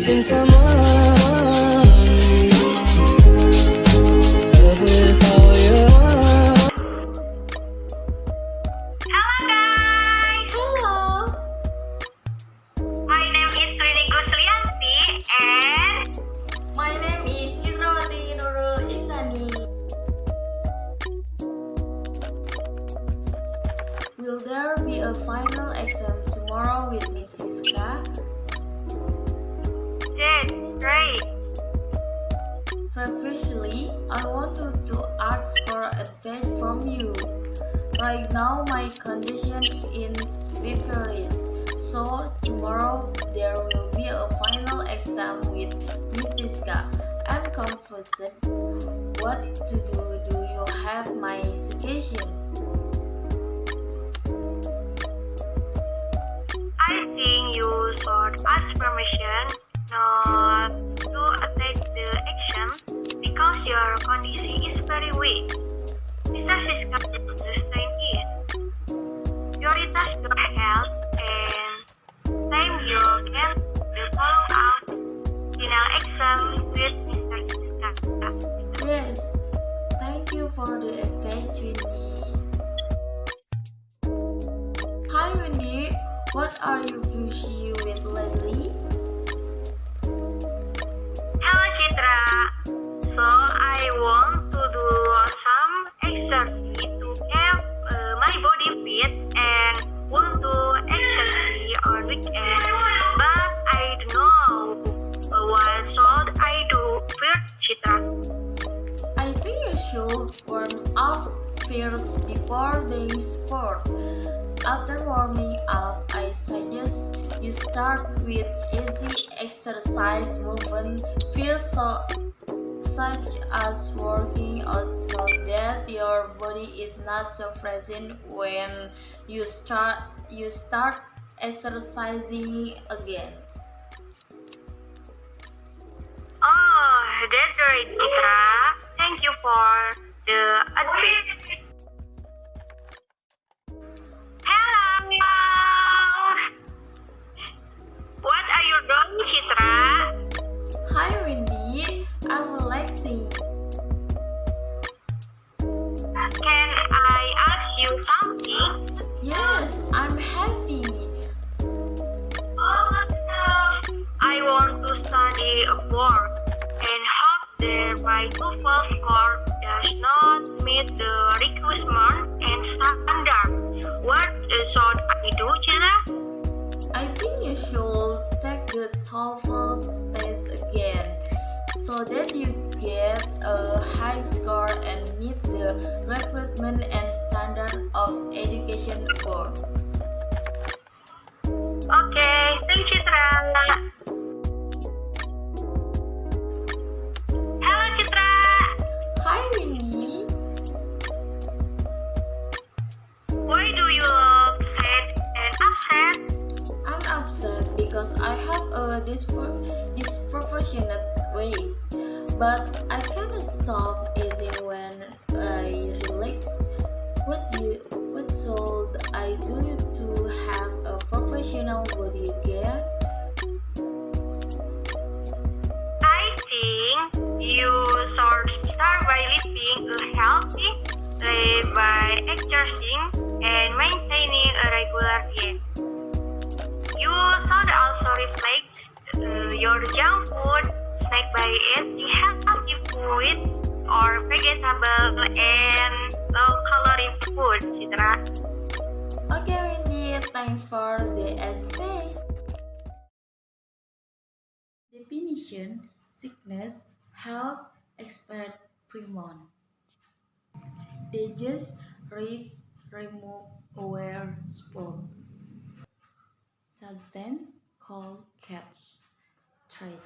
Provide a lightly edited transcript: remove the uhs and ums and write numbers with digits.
missing someone. Hello guys! Hello! My name is Winnie Guslianti and My name is Chitrawati Nurul Isani. Will there be a final exam tomorrow with Miss Siska? that's great. Previously, I wanted to ask for advice from you. Right now, my condition is feverish, so tomorrow there will be a final exam with Miss Siska. I'm confused. What to do? Do you have my suggestion? I think you should ask permission not to attend the exam because your condition is very weak. Mr. Siska understand it. Prioritize your health and time you can the follow-up final exam with Mr. Siska. Yes, thank you for the advice, Winnie. Hi, Winnie. What are you busy with lately? Hello Citra. So I want to do some exercise to keep my body fit and want to exercise on weekend. But I don't know what should I do first, Citra. I think you should warm up first before the sport. After warming up, I suggest you start with easy exercise movement first, such as working out so that your body is not so present when you start exercising again. Oh, that's great, Citra. Thank you for the advice. Hello. What are you doing, Citra? Hi Wendy, I'm relaxing. Can I ask you something? Yes, I'm happy. I want to study abroad and hope that my TOEFL score does not meet the requirement and standard. What should I do, Citra? I think you should take the TOEFL test again so that you get a high score and meet the recruitment and standard of education board. Okay, thanks, Citra. Hello, Citra. Hi Winnie. Why do you look sad and upset? I'm upset because I have a disproportionate weight, but I cannot stop eating when I relax. What should I do to have a professional body again? I think you should start by living a healthy life by exercising and maintaining a regular diet. You should also replace your junk food snack by eating healthy food or vegetable and low-calorie food, Citra. Okay, Winnie, thanks for the advice. Definition: sickness, health, expert, Primon. They just raise, remove, aware, sport. Substance, called caps, trade.